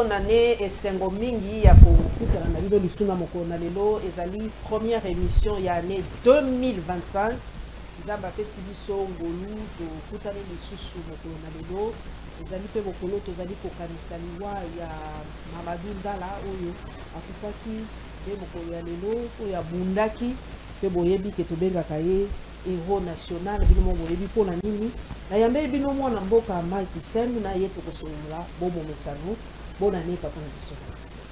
Bonne année et sengo mingi ya kokutana na bino lisuna moko na lelo ezali première émission ya année 2025. Zamba pesi biso ngolu to kutana lisusu moko na lelo ezali pe bokolo tozali kokanisa liwa ya Mamadou Ndala oyo akufaki pe mokolo ya lelo oyo abundaki pe boyebi ke tobengaka ye héros national bino mo boyebi pona nini na yambeli bino mwana mboka Mike Sen na ye tokosola bobo mesano. Bonne année, papa.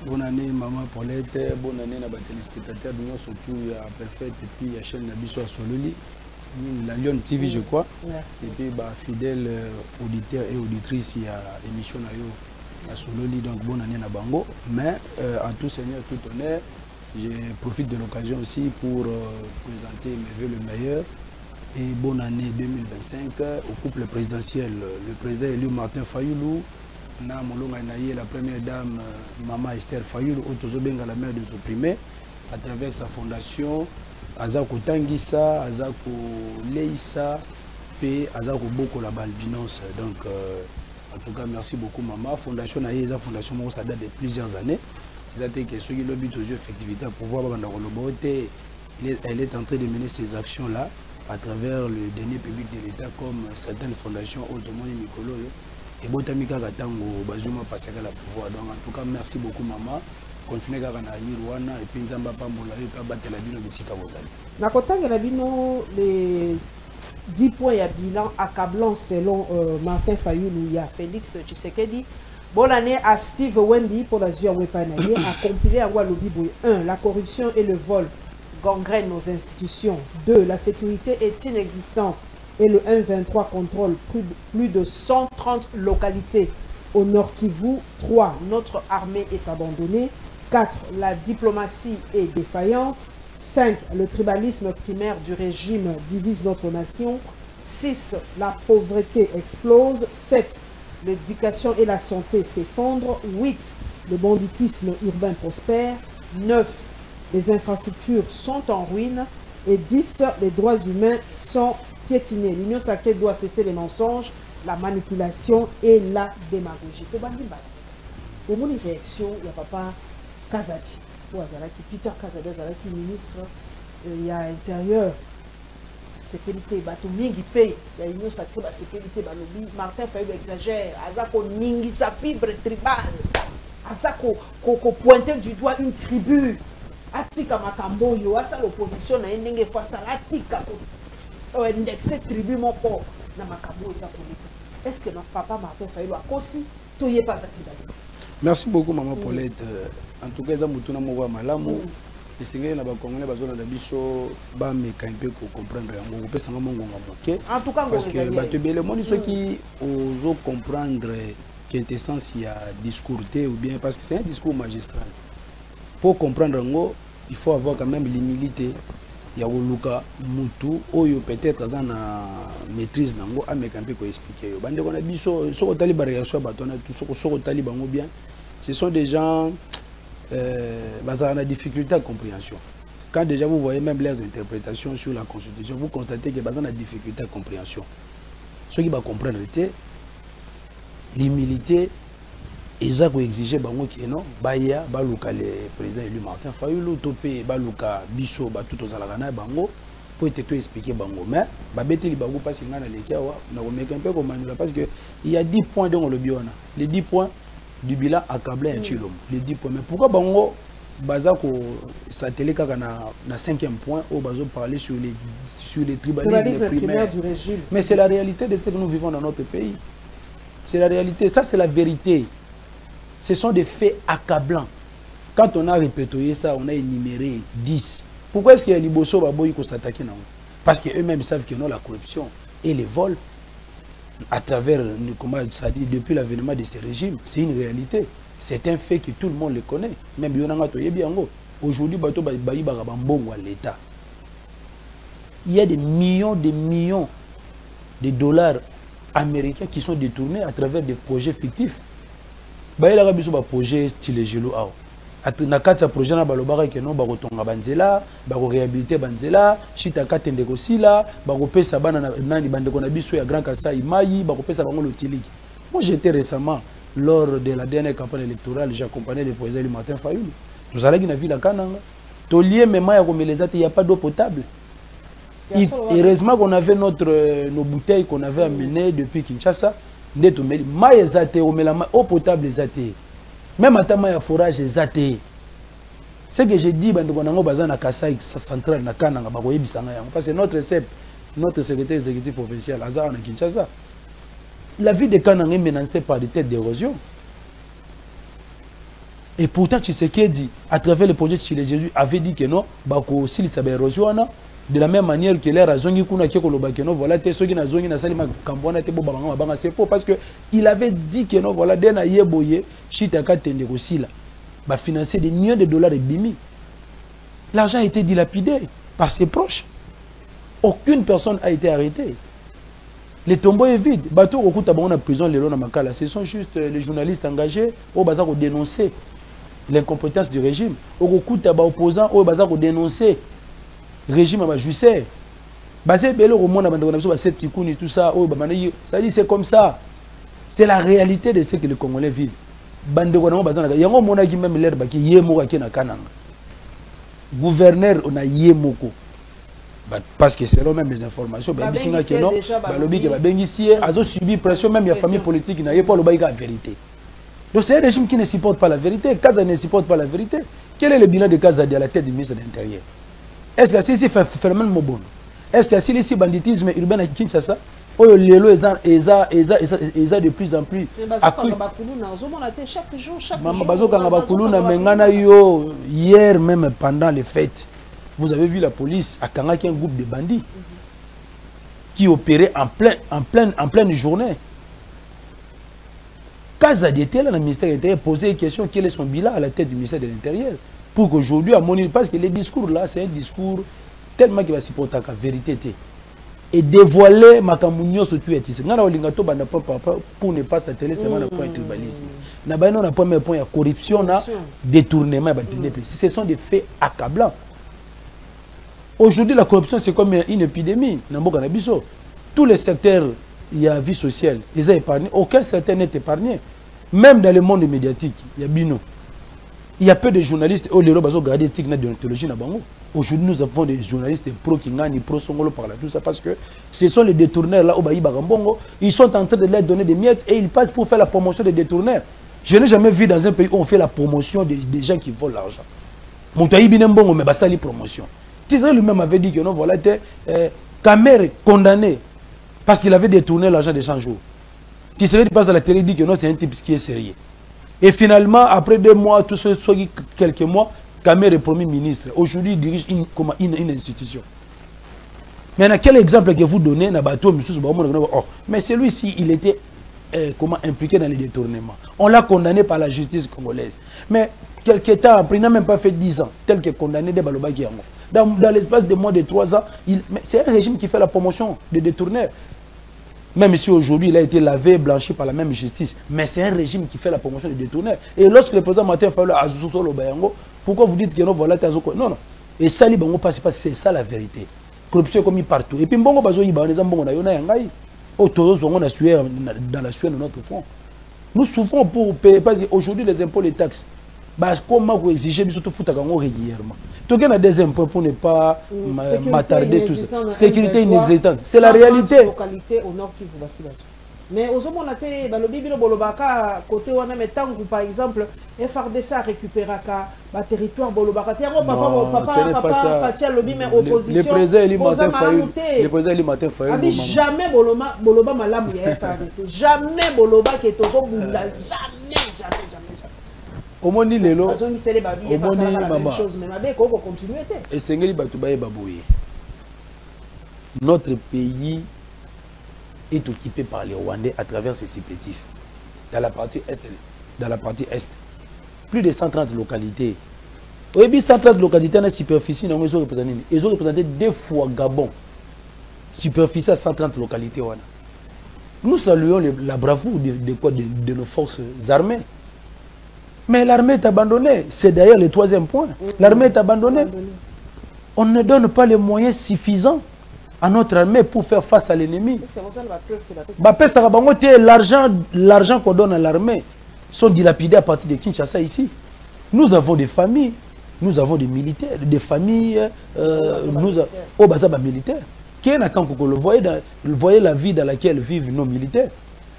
Bonne année, maman Paulette. Bonne année, à téléspectateurs. Nous surtout à Perfect et puis à chaîne Nabiso à Sololi. La Lyon TV, je crois. Merci. Et puis, fidèles auditeurs et auditrices, il y a l'émission à Sololi. Donc, bonne année à Bango. Mais, à tout seigneur, tout honneur, je profite de l'occasion aussi pour présenter mes vœux le meilleur. Et bonne année 2025 au couple présidentiel. Le président élu Martin Fayoulou. Na molonga naïe la première dame Maman Esther Fayoulou autozobenga la mère des opprimés à travers sa fondation Azako Tangisa, Azako Leissa et Azako Boko la Balbinance. Donc en tout cas merci beaucoup maman. Fondation naïe la fondation moi ça date de plusieurs années. Ils ont été que ceux qui lobby aux effectivité pour voir elle est en train de mener ces actions là à travers le dernier public de l'État comme certaines fondations automobile Mikolo. Et Botamika Gatango, Bazuma passé à la pouvoir. Donc en tout cas, merci beaucoup maman. Continuez à gagner Rwanda et puis Nzamba Pambola et puis battre la bino Bissika Bozali. Nakotanga la bino les 10 points à bilan accablant selon Martin Fayoulou, il y a Félix Tshisekedi. Bonne année à Steve Wemby pour la Zua Wepanaye a compilé à Walobi 1. La corruption et le vol gangrènent nos institutions. 2. La sécurité est inexistante. Et le M23 contrôle plus de 130 localités au Nord Kivu. 3. Notre armée est abandonnée. 4. La diplomatie est défaillante. 5. Le tribalisme primaire du régime divise notre nation. 6. La pauvreté explose. 7. L'éducation et la santé s'effondrent. 8. Le banditisme urbain prospère. 9. Les infrastructures sont en ruine. Et 10. Les droits humains sont piétiner. L'Union sacrée doit cesser les mensonges, la manipulation et la démagogie. Au moins une réaction, il y a papa Kazadi. Peter Kazadi, qui ministre, il y a intérieur, sécurité, bateau mingi paye, il y a l'Union sacrée, la sécurité, Martin Fayoulou exagère, Azako mingi sa fibre tribale, Azako pointer du doigt une tribu, Atika Makamboyo, Asa l'opposition a une face à l'Atika. Indexé tribu mon corps na makabo eza politique. Est-ce que notre papa Martin Fayoulou a aussi tout y est pas activiste? Merci beaucoup maman Paulette. En tout cas ça mutuna mo wa malamu. Et c'est que na ba congolais bazona da biso ba me kaimpe ko comprendre yango ko pesa ngo ngonga moke. En tout cas parce que ba te bele moni ceux qui oso comprendre quintessence il y a discours ou bien parce que c'est un discours magistral. Pour comprendre ngo, il faut avoir quand même l'humilité. Il y a Luka Moutou, Oyo peut-être à na maîtrise nango amekampe ko expliquer yo. Bande kona biso soko taliba réaction batona tout soko taliba ngo bien. Ce sont des gens basés na difficulté à compréhension. Quand déjà vous voyez même les interprétations sur la constitution, vous constatez que basés na difficulté à compréhension. Ceux qui va comprendre était l'humilité et ça qu'on exigeait bango qui non baya baluka le président élu Martin Fayoulou topé baluka biso ba tout aux alagana bango pour te expliquer bango mais ba beteli bango parce que ngana lekia wa na ko meka un peu comme manula parce que il y a 10 points dans le biona les 10 points du bilan accablé un chilom les 10 points mais pourquoi bango baza ko satellé kaka na 5e point au bazo parler sur les tribalismes primaires du régime mais c'est la réalité de ce que nous vivons dans notre pays. C'est la réalité, ça c'est la vérité. Ce sont des faits accablants. Quand on a répété ça, on a énuméré 10. Pourquoi est-ce qu'il y a Liboso Baboy qui s'attaquent? Parce qu'eux-mêmes savent que non, la corruption et les vols, à travers, comment ça dit, depuis l'avènement de ces régimes, c'est une réalité. C'est un fait que tout le monde le connaît. Même aujourd'hui, l'État. Il y a des millions de dollars américains qui sont détournés à travers des projets fictifs. Il y a un projet style Gelo. Na kati ya projet na balobaka ke non ba kotonga banzela ba ko réhabiliter banzela chita katende ko sila ba ko pesa bana nani bande ko na biso ya Grand Kasai Mai ba ko pesa bango lotiliki. Moi j'étais récemment lors de la dernière campagne électorale, j'accompagnais le président du Martin Fayoulou. Nous allons dans la ville à Kananga. Tolier, mais il n'y a pas d'eau potable. Heureusement qu'on avait nos bouteilles qu'on avait amenées depuis Kinshasa. Eau potable est même à Tamaya forage est. Ce que j'ai dit, c'est central parce que notre secrétaire exécutif provincial, Azar Kinshasa, la ville de Kananga est menacée par des têtes d'érosion. Et pourtant, Tshisekedi, à travers le projet de Chile Jésus, avait dit que non, si il s'est érosion, de la même manière que l'air a zongi kuna kieko lobakeno, voilà, ceux qui n'a zongi n'a salima kambona te bobanga banga, c'est faux parce que il avait dit que non, voilà, dena yeboye, chitaka tende aussi là, bah financer des millions de dollars de bimi. L'argent a été dilapidé par ses proches. Aucune personne a été arrêtée. Le tombeau est vide. Bateau au Koutabon en prison, les Makala. Ce sont juste les journalistes engagés au bazar pour dénoncer l'incompétence du régime. Au Koutaba opposant au bazar pour dénoncer le régime à Jusser. Basé Bello au monde à cette Kikouni, tout ça, ça dit c'est comme ça. C'est la réalité de ce que les Congolais vivent. Bande de bazar, il y a un monde qui même l'air qui yemo qui na Kananga. Gouverneur on a yemoko. Parce que selon même les informations, le lobby a subi pression, même la famille politique n'a pas la vérité. Donc c'est un régime qui ne supporte pas la vérité. Kaza ne supporte pas la vérité. Quel est le bilan de Kaza à la tête du ministre de l'Intérieur? Est-ce que c'est un phénomène mobile? Est-ce que c'est le banditisme urbain à Kinshasa? Lelo est de plus en plus accru. Hier même pendant les fêtes, vous avez vu la police à Kangaki, un groupe de bandits qui opérait en pleine journée. Kaza était là, le ministère de l'Intérieur posait une question, quel est son bilan à la tête du ministère de l'Intérieur? Pour qu'aujourd'hui, à mon avis, parce que les discours là, c'est un discours tellement qui va s'y porter la vérité. Et dévoiler ma camounio sur tout est ici. Pour ne pas s'atteler seulement au point de tribalisme. On a un point de corruption, détournement. Ce sont des faits accablants. Aujourd'hui, la corruption, c'est comme une épidémie. Tous les secteurs, il y a vie sociale, ils sont épargnés. Aucun secteur n'est épargné. Même dans le monde médiatique, il y a Bino. Il y a peu de journalistes au Léro Bazo gardé éthique de déontologie na bango. Aujourd'hui, nous avons des journalistes pro Kingani, pro Songolo par là, tout ça, parce que ce sont les détourneurs là au Baï Bagambongo. Ils sont en train de leur donner des miettes et ils passent pour faire la promotion des détourneurs. Je n'ai jamais vu dans un pays où on fait la promotion des gens qui volent l'argent. Moutaï Binembongo, mais Bassali promotion. Tizé lui-même avait dit que non, voilà, Kamer est condamné parce qu'il avait détourné l'argent des 100 jours. Tizé passe à la télé et dit que non, c'est un type qui est sérieux. Et finalement, après 2 mois, quelques mois, Kamer est premier ministre. Aujourd'hui, il dirige une institution. Maintenant, quel exemple que vous donnez mais celui-ci, il était impliqué dans les détournements. On l'a condamné par la justice congolaise. Mais quelque temps après, il n'a même pas fait 10 ans, tel que condamné de Balobaki Yango. Dans l'espace de moins de 3 ans, c'est un régime qui fait la promotion des détourneurs. Même si aujourd'hui il a été lavé et blanchi par la même justice, mais c'est un régime qui fait la promotion des détourneurs. Et lorsque le président Martin Fayoulou a Azuso Lobayango, pourquoi vous dites que non, voilà, non, non. Et ça, c'est ça la vérité. Corruption commis partout. Et puis, bongo bazo yiba, on est en bongo na yona yangai. Autour on a sué dans la sueur de notre front. Nous souffrons pour payer, parce qu'aujourd'hui les impôts, les taxes, comment vous exigez de surtout foutre régulièrement. Tout a des impôts pour ne pas m'attarder tout ça. Sécurité inexistante. C'est la réalité. Localité au nord qui vous vacille. Mais aux hommes, on a été, le Bibilo Bolobaka, côté où on a mis tant que par exemple, FRDC a récupéré le territoire Bolobaka. Papa, le président Eli Martin Fayoulou. Jamais Boloba Malam y a FRDC. Jamais Boloba qui est aux hommes. Jamais. Omoni lelo omoni mama et sengeli batubaye babouye. Notre pays est occupé par les Rwandais à travers ses supplétifs dans la partie est, plus de 130 localités. Au début 130 localités dans la superficie, ils ont représenté 2 fois Gabon. Superficie à 130 localités. Nous saluons la bravoure de nos forces armées. Mais l'armée est abandonnée. C'est d'ailleurs le 3e point. L'armée est abandonnée. On ne donne pas les moyens suffisants à notre armée pour faire face à l'ennemi. L'argent qu'on donne à l'armée, sont dilapidés à partir de Kinshasa ici. Nous avons des familles, nous avons des militaires, des familles, au Bazaba militaire. Vous voyez la vie dans laquelle vivent nos militaires.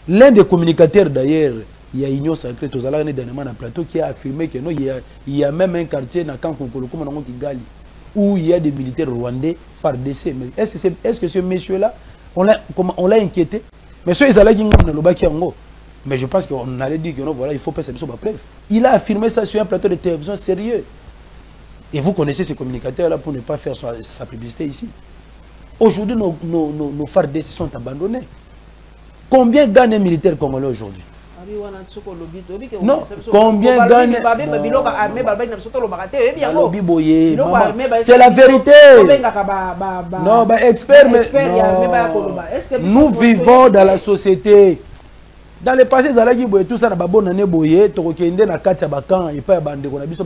L'un des communicateurs d'ailleurs, il y a Union Sacrée, dernièrement dans plateau, qui a affirmé que non, il y a même un quartier dans Kankokolo, où il y a des militaires rwandais par décès. Est-ce que ce monsieur-là, on l'a inquiété? Mais ceux qui ont mais je pense qu'on allait dire que non, voilà, il faut passer sur ma preuve. Il a affirmé ça sur un plateau de télévision sérieux. Et vous connaissez ces communicateurs-là pour ne pas faire sa publicité ici. Aujourd'hui, nos FARDC sont abandonnés. Combien gagne un militaire congolais aujourd'hui? Non, combien gagne? C'est la vérité. Non, expert, mais nous vivons dans la société. Dans le passé, tout ça,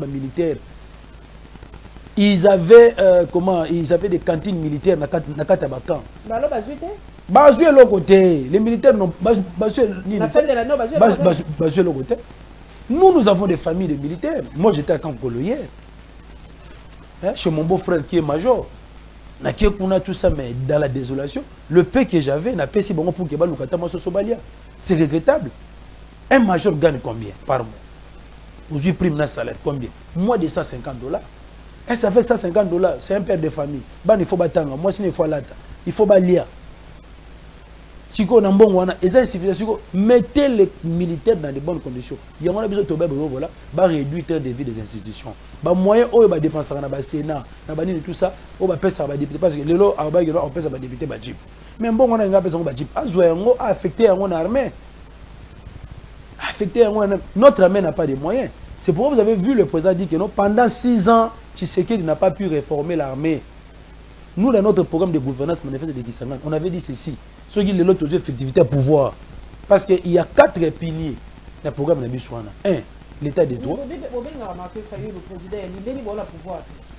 militaire. Ils avaient des cantines militaires dans Katabakan. Bazué l'autre côté. Les militaires n'ont pas l'autre côté. Nous avons des familles de militaires. Moi, j'étais à Kankolo hier. Chez mon beau-frère qui est major. On a tout ça, mais dans la désolation, le paix que j'avais n'a pas si bon pour que Sobalia. C'est regrettable. Un major gagne combien par mois? Vous avez pris un salaire combien? Moins de $150. Est-ce avec $150, c'est un père de famille. Il faut battre. Moi, il faut lata. Il faut lire. Si on a un bon mettez les militaires dans de bonnes conditions. Il y a besoin de réduire le devis des institutions. Les moyens où ils dépensent dans le Sénat, dans tout ça, on va payer ça député parce que les lots on paie ça député Bajib. Mais bon on a un besoin Bajib. A affecté à mon armée. Notre armée n'a pas de moyens. C'est pourquoi vous avez vu le président dire que non, pendant 6 ans, Tshisekedi n'a pas pu réformer l'armée. Nous, dans notre programme de gouvernance manifeste de Kisangani, on avait dit ceci. Ceux qui ont l'autre effectivité à pouvoir. Parce qu'il y a 4 piliers dans le programme de Biswana. 1, l'état des droits.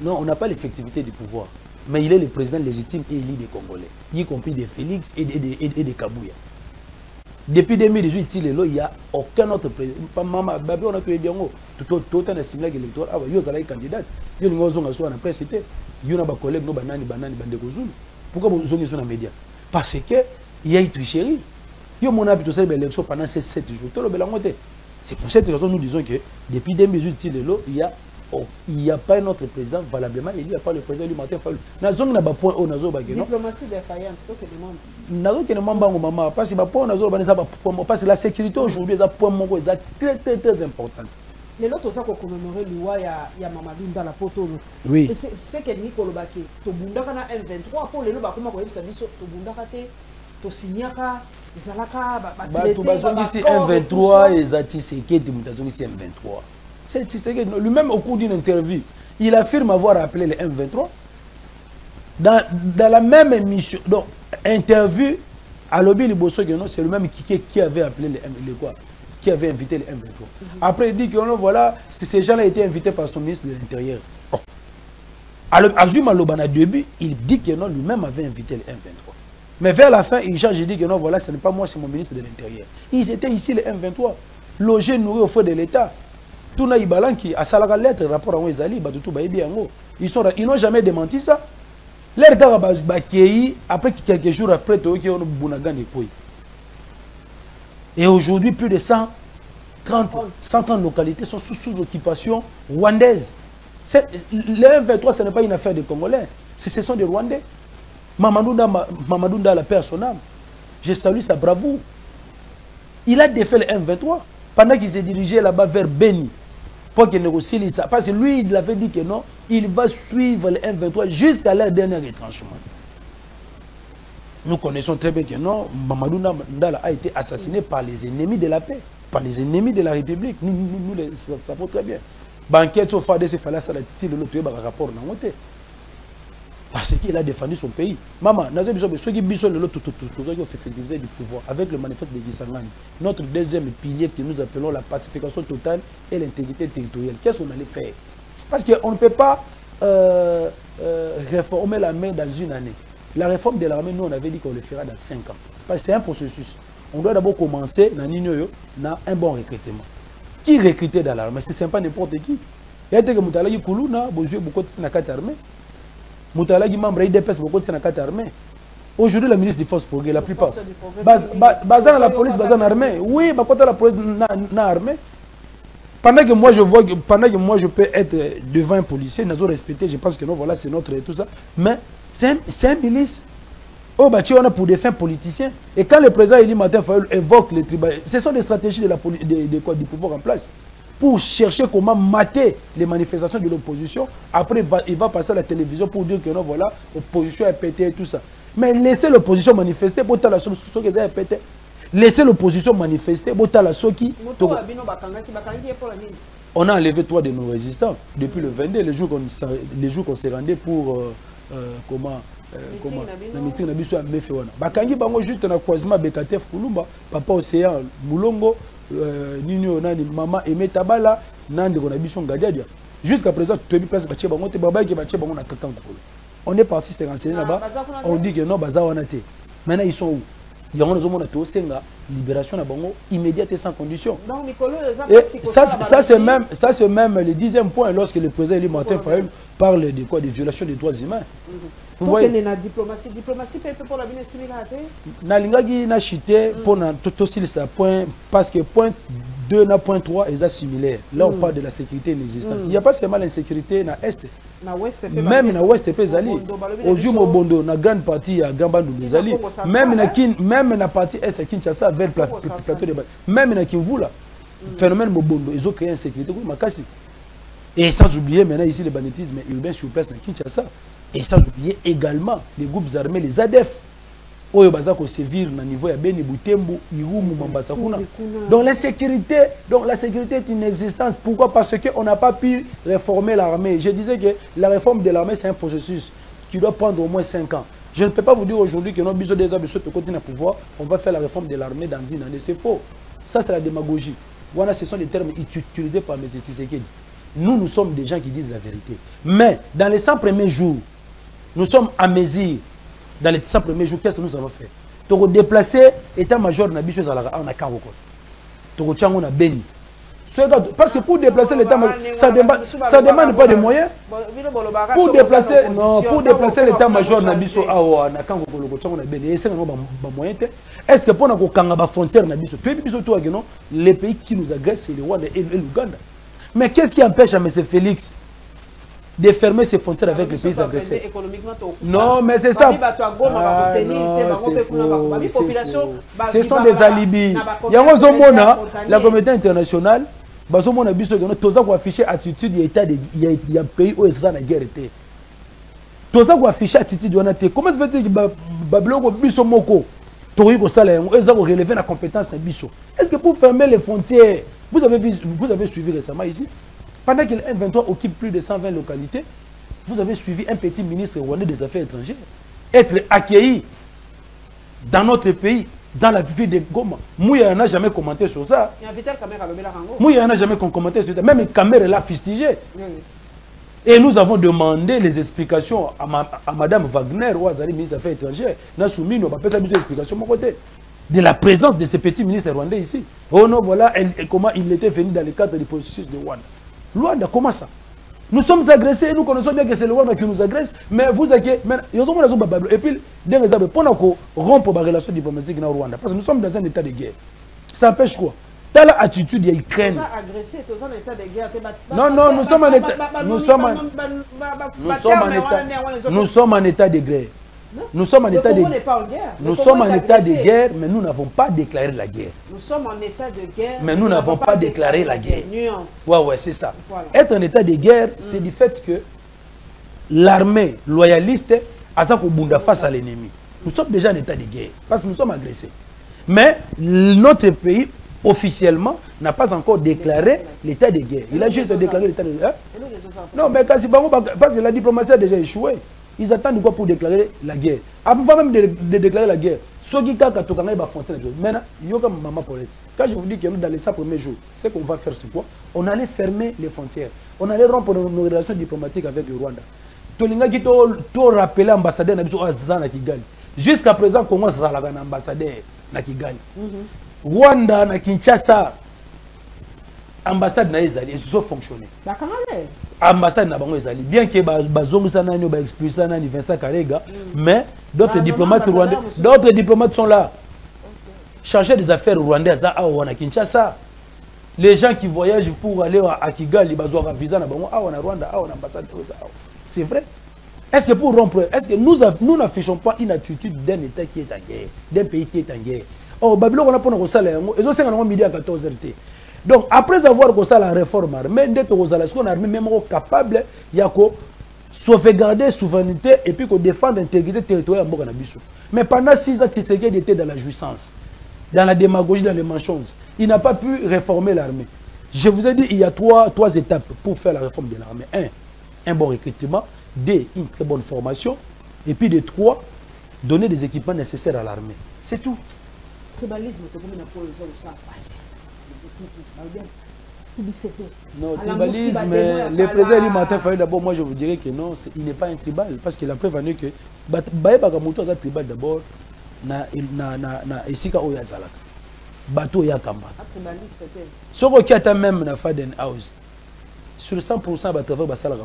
Non, on n'a pas l'effectivité du pouvoir. Mais il est le président légitime et élu des Congolais. Y compris des Félix et des Kabouya. Depuis 2018, il n'y a aucun autre président. On a créé bien tout un assimilé électoral. Il y a des candidats. Il y a des presse. Il y a des collègues. Pourquoi vous avez dans les médias? Parce qu'il y a une tricherie. Il y a mon habitude de l'élection pendant ces 7 jours. C'est pour cette raison que nous disons que depuis 2018, il n'y a pas un autre président valablement. Il n'y a pas le président du Martin Fayulu. Diplomatie défaillante, parce que la sécurité aujourd'hui est un point très très très important. Les autres ont commémoré l'Iwa, il y a Mamadou dans la poto. Oui. C'est que Nicolas Baké, tu Bundaka na M23, pour les lots, comment on ça dit, tu Bundaka, tu Signaka, Zalaka, tu vas ici M23 et Zati Sekedi, tu vas ici M23. C'est Tshisekedi lui-même au cours d'une interview, il affirme avoir appelé les M23. Dans la même émission, donc interview, à Lobby Liboso, c'est le même qui avait appelé les quoi? Qui avait invité les M23. Après, il dit que voilà, ces gens-là étaient invités par son ministre de l'Intérieur. Oh. Azuma Lobana, début, il dit que non, lui-même avait invité les M23. Mais vers la fin, il change, il dit que non, voilà, ce n'est pas moi, c'est mon ministre de l'Intérieur. Ils étaient ici, les M23, logés, nourris au feu de l'État. Tout n'a pas qui a salé la lettre, rapport à Ouezali, ils n'ont jamais démenti ça. L'air après quelques jours après, ils ont Bounagan et Koui. Et aujourd'hui, plus de 130 localités sont sous occupation rwandaise. Les M23, ce n'est pas une affaire des Congolais. Ce sont des Rwandais. Mamadou Nda, la paix à son âme. Je salue sa bravoure. Il a défait les M23 pendant qu'il s'est dirigé là-bas vers Beni pour qu'il négocie ça. Parce que lui, il avait dit que non, il va suivre les M23 jusqu'à leur dernier retranchement. Nous connaissons très bien que non, Mamadou Ndala a été assassiné par les ennemis de la paix, par les ennemis de la République. Nous ça faut très bien. Banquette au FADC, c'est fallait ça la titi de l'autre rapport dans monté. Parce qu'il a défendu son pays. Maman, nous avons ceux qui bisous le lot effectivité du pouvoir avec le manifeste de Kisangani. Notre deuxième pilier que nous appelons la pacification totale et l'intégrité territoriale. Qu'est-ce qu'on allait faire? Parce qu'on ne peut pas réformer l'armée dans une année. La réforme de l'armée, nous, on avait dit qu'on le fera dans 5 ans. Parce que c'est un processus. On doit d'abord commencer dans un bon recrutement. qui recrutait dans l'armée? C'est pas n'importe qui. Il y a des gens qui Kuluna, bonjour, beaucoup de na carte armée. Moutala qui membre IDPS, beaucoup de na carte armée. Aujourd'hui, la ministre des Forces progrès, la plupart. Basé dans la police, basé dans l'armée. Oui, bah quand la police na armée. Pendant que moi je peux être devant un policier, nous avons respecté, je pense que non, voilà, c'est notre et tout ça. Mais c'est un milice. Oh, bah, tu en as pour des fins politiciens. Et quand le président Elie Martin Fayoulou évoque les tribunaux, ce sont des stratégies du pouvoir en place pour chercher comment mater les manifestations de l'opposition. Après, il va passer à la télévision pour dire que non, voilà, l'opposition est pétée et tout ça. Mais laissez l'opposition manifester pour la solution qu'ils ont pété. Laissez l'opposition manifester pour la solution. On a enlevé 3 de nos résistants depuis le 22, les jours qu'on s'est rendu pour comment na meeting na biso ambefe wana bakangi bango juste na croisement BKTF Kulumba papa Océan Mulongo nini nani mama Emetabala nande ko na biso ngadiadia jusqu'à présent tu es place batie bango te baba ki batie bango na Kakango. On est parti se renseigner là-bas, on dit que non baza wana te. Maintenant ils sont où? Il y a un to senga libération na bango immédiate et sans condition. Donc Nicolo, ça c'est même le 10e point lorsque le président Elie Martin Fayoulou parle de quoi, de violation des droits humains. Vous voyez la diplomatie peut pour la bien similarité. Na lingaki na chité pour na totosil ça point parce que point 2 na point 3 est similaire. Là on parle de la sécurité et l'existence. Il n'y a pas seulement l'insécurité na est. Même na ouest pezali. Au jour Mobondo na grande partie à Gambandu bezali. Même na partie est Kinshasa vers plateau de Bas. Même na Kimvula. Phénomène Mobondo ils ont créé insécurité comme Makassi. Et sans oublier maintenant ici le banditisme urbain sur place na Kinshasa. Et sans oublier également les groupes armés, les ADF. Oyo bazako sévir na niveau ya Beni Butembo, Irumu, Mambasa kuna. Donc la sécurité est une existence. Pourquoi? Parce qu'on n'a pas pu réformer l'armée. Je disais que la réforme de l'armée c'est un processus qui doit prendre au moins 5 ans. Je ne peux pas vous dire aujourd'hui que nos besoins des habits de côté pouvoir, on va faire la réforme de l'armée dans une année. C'est faux. Ça c'est la démagogie. Voilà, ce sont des termes utilisés par M. Tshisekedi. Nous sommes des gens qui disent la vérité. Mais dans les 100 premiers jours, nous sommes à mesure, dans les 100 premiers jours, qu'est-ce que nous avons fait? Nous avons déplacé l'état-major de Nabicho Zalaga en Akangoko. Nous avons Beni. Parce que pour déplacer l'état-major, ça ne demande pas de moyens. Pour déplacer l'état-major de Nabicho en Akangoko, est-ce que pour nous avons des frontières Nabicho, les pays qui nous agressent, c'est le Rwanda et l'Ouganda. Mais qu'est-ce qui empêche à M. Félix de fermer ses frontières avec les pays agressés? Non, mais c'est ça. Ce sont des alibis. Il y a la communauté internationale, tous affiché attitude, il y a un pays où ils sont en guerre. Tous affiché attitude, comment se fait-il que Babylone biso moko relever la compétence de biso? Est-ce que pour fermer les frontières, vous avez suivi récemment ici? Pendant que le M23 occupe plus de 120 localités, vous avez suivi un petit ministre rwandais des Affaires étrangères être accueilli dans notre pays, dans la ville de Goma. Mouya n'a jamais commenté sur ça. Mouya n'a jamais commenté sur ça. Même Kamere l'a fustigé. Et nous avons demandé les explications à Mme Wagner, ou à Zari, ministre des Affaires étrangères. Nous avons soumis nos explications de mon côté. De la présence de ces petits ministres rwandais ici. Oh non, voilà comment il était venu dans le cadre du processus de Rwanda. Rwanda, comment ça? Nous sommes agressés, nous connaissons bien que c'est le Rwanda qui nous agresse, mais vous avez... Et puis, pour rompre la relation diplomatique dans Rwanda, parce que nous sommes dans un état de guerre. Ça empêche quoi? Dans l'attitude de l'Ukraine. Non, nous sommes en état de guerre. Nous sommes en état de guerre, mais nous n'avons pas déclaré la guerre. Nous sommes en état de guerre, mais nous n'avons pas déclaré la guerre. Ouais, c'est ça. Voilà. Être en état de guerre, c'est du fait que l'armée loyaliste a ça bunda face à l'ennemi. Nous sommes déjà en état de guerre parce que nous sommes agressés. Mais notre pays, officiellement, n'a pas encore déclaré l'état de guerre. Il a juste déclaré l'état de guerre. Non, mais parce que la diplomatie a déjà échoué. Ils attendent quoi pour déclarer la guerre? Avant même de déclarer la guerre, ceux qui ont frontière. Maintenant, il y a comme maman Paulette. Quand je vous dis que nous, dans les 100 premiers jours, ce qu'on va faire, c'est quoi? On allait fermer les frontières. On allait rompre nos relations diplomatiques avec le Rwanda. Tolinga qui t'a rappelé l'ambassadeur à Kigali. Jusqu'à présent, Congo est un ambassadeur à Kigali. Rwanda, à Kinshasa. ambassade na ezali et ça fonctionner ba kanale ambassade na bango ezali bien que bazongisa nani ba expulser nani Vincent Karega mais d'autres diplomates sont là chargés des affaires rwandais za awa na Kinshasa. Les gens qui voyagent pour aller à Kigali bazwa visa na bango awa na Rwanda awa na ambassade c'est vrai. Est-ce que pour rompre, est-ce que nous n'affichons pas une attitude d'un État qui est en guerre, d'un pays qui est en guerre? Oh, Babylone, on a pas nos salaires, ils ont 50 midi à 14 h. Donc, après avoir fait la réforme armée, on armée même capable de sauvegarder la souveraineté et puis de défendre l'intégrité territoriale de Bisso. Mais pendant 6 ans, Tshisekedi était dans la jouissance, dans la démagogie, dans les mensonges. Il n'a pas pu réformer l'armée. Je vous ai dit, il y a trois étapes pour faire la réforme de l'armée. Un bon recrutement. 2, une très bonne formation. Et puis de 3, donner des équipements nécessaires à l'armée. C'est tout. Tribalisme, c'est comme ça passe. Non, tribalisme, le président du matin, d'abord, moi je vous dirais que non, il n'est pas un tribal. Parce qu'il a prévenu que Baye Bagamoto est un tribal d'abord. Ici, il y a Zalaka. Bateau, il y a Kamba. Ce qui est même dans Faden House, sur 100%, il va travailler à Salaka.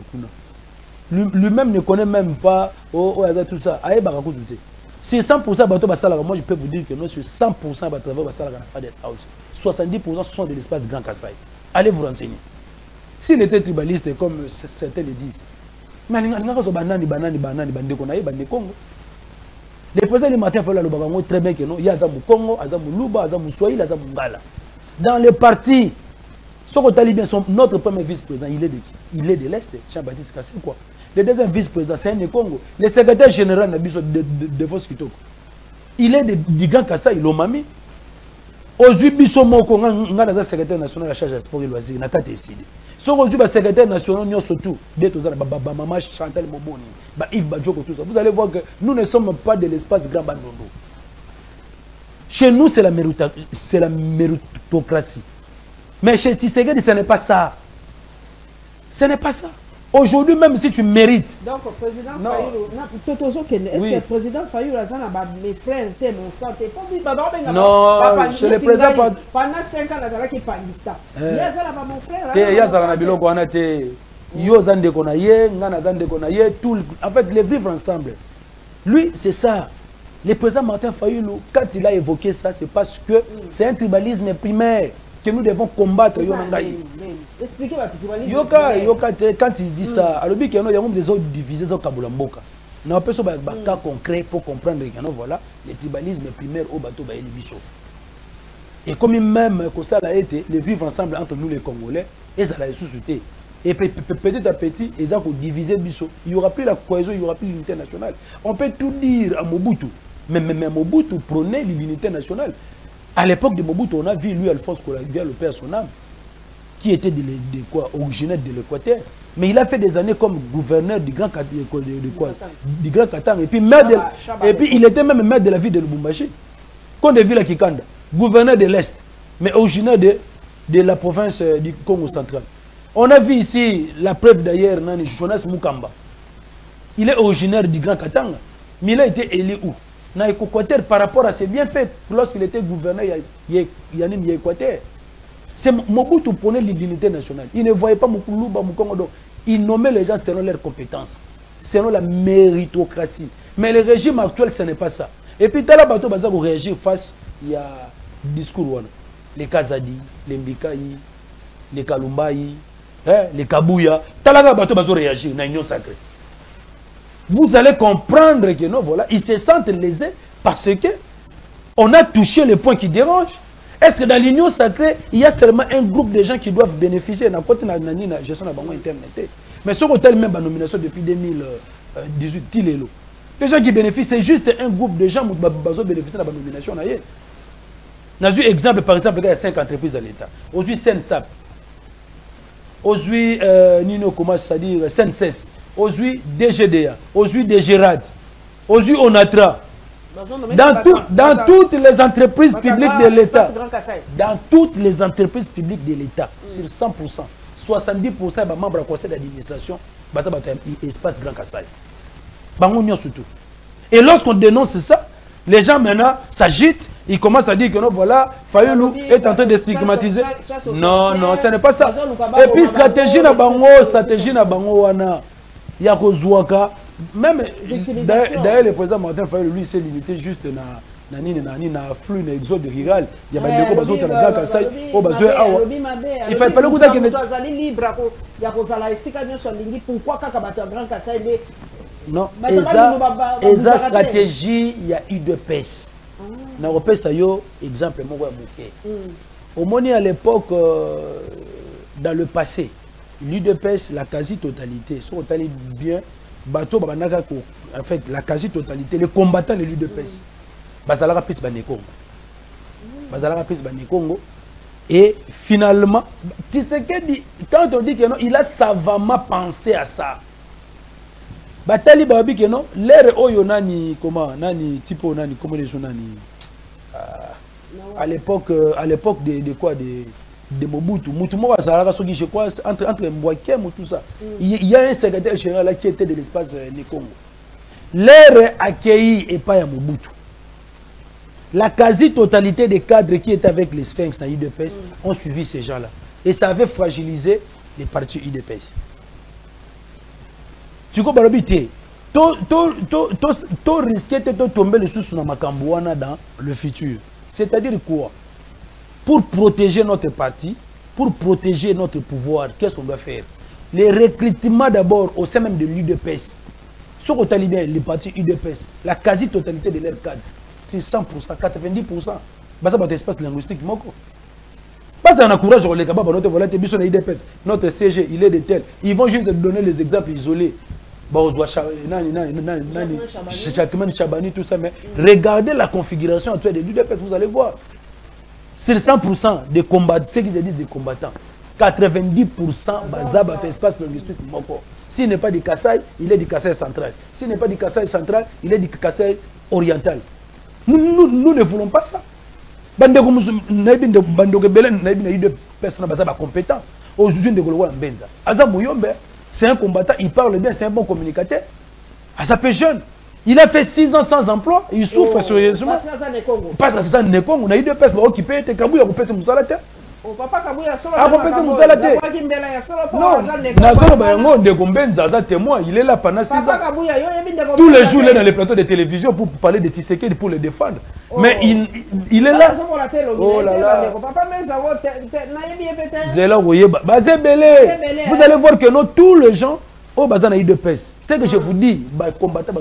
Lui-même ne connaît même pas tout ça. Si 100% bateau Basalaga, moi je peux vous dire que non, sur 100% bateau Basalaga na Faden House, 70% sont de l'espace Grand Kassai. Allez vous renseigner. S'il était tribaliste comme certains le disent, mais les présidents du matin font le très bien que non, il y a Azamou Congo, Azamou Luba, Azamou Swahili, Azamou Ngala. Dans les partis, notre premier vice-président, il est de l'Est, Jean-Baptiste Kassé, quoi. Le deuxième vice-président, c'est un Congo. Le secrétaire général de Vos Kitoko. Il est du Grand Kassai, il l'a mis. Aujourd'hui, Bissomoko, il est secrétaire national de la charge de sport et loisirs, il n'a pas décidé. Si vous avez secrétaire national, surtout, Maman Chantal Moboni, Yves Badjoko, tout ça, vous allez voir que nous ne sommes pas de l'espace Grand Bandondo. Chez nous, c'est la méritocratie. Mais chez Tshisekedi, ce n'est pas ça. Ce n'est pas ça. Aujourd'hui, même si tu mérites. Donc, le président Fayulu, est-ce que le président Fayulu a mes frères, mon sang, non, chez le président. Pendant 5 ans, il a été Pakistan. Il y a mon frère. Il y a en fait, les vivre ensemble. Lui, c'est ça. Le président Martin Fayulu, quand il a évoqué ça, c'est parce que c'est un tribalisme primaire que nous devons combattre. Expliquez-moi le tribalisme. Quand il dit ça, alors il y a des autres divisés au Kabulamboka. On a besoin d'un cas concret pour comprendre que voilà, le tribalisme primaire au bateau de Bisso. Et comme même que ça a été, le vivre ensemble entre nous les Congolais, et ça a suscité. Et petit à petit, ils ont divisé Bisso. Il n'y aura plus la cohésion, il n'y aura plus l'unité nationale. On peut tout dire à Mobutu. Mais Mobutu prônait l'unité nationale. À l'époque de Mobutu, on a vu lui, Alphonse Kolagia, le père son âme, qui était originaire de l'Équateur. Mais il a fait des années comme gouverneur du Grand Katanga. Et puis, il était même maire de la ville de Lubumbashi. Quand on a vu la Kikanda, gouverneur de l'Est, mais originaire de la province du Congo central. On a vu ici la preuve d'ailleurs, Jonas Mukamba. Il est originaire du Grand Katanga. Mais il a été élu où? Dans l'Équateur par rapport à ses bienfaits lorsqu'il était gouverneur Yannim Équateur. C'est Mobutu prenait l'unité nationale. Il ne voyait pas Mukuluba, Mukongo. Il nommait les gens selon leurs compétences, selon la méritocratie. Mais le régime actuel, ce n'est pas ça. Et puis, Tala Bato Baza pour réagir face il y a discours. Les Kazadi, les Mbikaï, les Kalumbaï, les Kabouya. Tala Bato Baza réagir dans l'Union sacrée. Vous allez comprendre que non, voilà, ils se sentent lésés parce que on a touché les points qui dérangent. Est-ce que dans l'union sacrée, il y a seulement un groupe de gens qui doivent bénéficier de la gestion de la internet? Mais ce qu'on a même la nomination depuis 2018, les gens qui bénéficient, c'est juste un groupe de gens qui bénéficient de la nomination. On a vu exemple, par exemple, il y a 5 entreprises à l'État. Aujourd'hui, SENSAP. Aujourd'hui, Nino, comment ça dit, SENSES. Aujourd'hui, DGDA. Aujourd'hui, DGRAD. Aujourd'hui, ONATRA. Dans toutes les entreprises publiques de l'État. Dans toutes les entreprises publiques de l'État, sur 100%, 70% des membres du conseil d'administration, c'est l'espace Grand Kassai. Et lorsqu'on dénonce ça, les gens maintenant s'agitent, il commence à dire que non, voilà, Fayoulou est en train de stigmatiser. Non, non, ce n'est pas ça. Et puis, stratégie na bango, wana, yakozouaka. Même, d'ailleurs, le président Martin Fayoulou, lui, s'est limité juste na flux, na exode rural. Il y a des gens qui ont la Kassai, au besoin. Il fallait pas le coup d'agir. Non, esa stratégie, il y a eu de pèse. Na repesa yo exemple moko ya moké. Au moins à l'époque dans le passé, l'UDPS la quasi-totalité, si on t'a bien bateau babanaka en fait la quasi-totalité les combattants de l'UDPS. Bazalaka pes banekongo. Bazalaka pes banekongo et finalement tu sais que quand on dit que non, il a savamment pensé à ça. Batali babi que non, l'air oyo nani comment nani tipo nani comment les gens nani à l'époque de quoi de Mobutu Mutumo Bazalaka soki je crois entre Mbwakem ou tout ça. Il y a un secrétaire général là qui était de l'espace du Congo. L'air accueilli et pas à Mobutu. La quasi-totalité des cadres qui étaient avec les Sphinx dans l'UDPS ont suivi ces gens-là. Et ça avait fragilisé les partis UDPS. Tu comprends l'habitude? Tu risquais de tomber le sous dans Makambouana dans le futur. C'est-à-dire quoi? Pour protéger notre parti, pour protéger notre pouvoir, qu'est-ce qu'on doit faire? Les recrutements d'abord au sein même de l'UDPS. Ce qu'on t'a bien, les partis UDPS, la quasi-totalité de leurs cadres, c'est 100%, 90%. Bah ça va être espace linguistique. Parce qu'on encourage les capables, notre UDPS, notre CG, il est de tel. Ils vont juste donner les exemples isolés. Chakman Chabani, tout ça, mais regardez la configuration actuelle de l'UDPS, vous allez voir. Sur 100% des combattants, ceux qui se disent des combattants, 90% bazaba espace linguistique. S'il n'est pas du Kassai, il est du Kassai central. S'il n'est pas du Kassai central, il est du Kassai oriental. Nous ne voulons pas ça. C'est un combattant, il parle bien, c'est un bon communicateur. Azapé jeune. Il a fait 6 ans sans emploi, il souffre sérieusement. Parce que c'est ça, Nekongo, on a eu deux personnes qui payent, Kabouya, on paye ses moussalate. Papa Kabouya, solo. Ah, on paye ses moussalate. Non, il est là pendant 6 ans. Tous les jours, il est dans les plateaux de télévision pour parler de Tshisekedi, pour le défendre. Mais il est là. Oh là là. Vous allez voir que non, tous les gens. Oh, bazana eu de pèse. C'est que je vous dis, combattant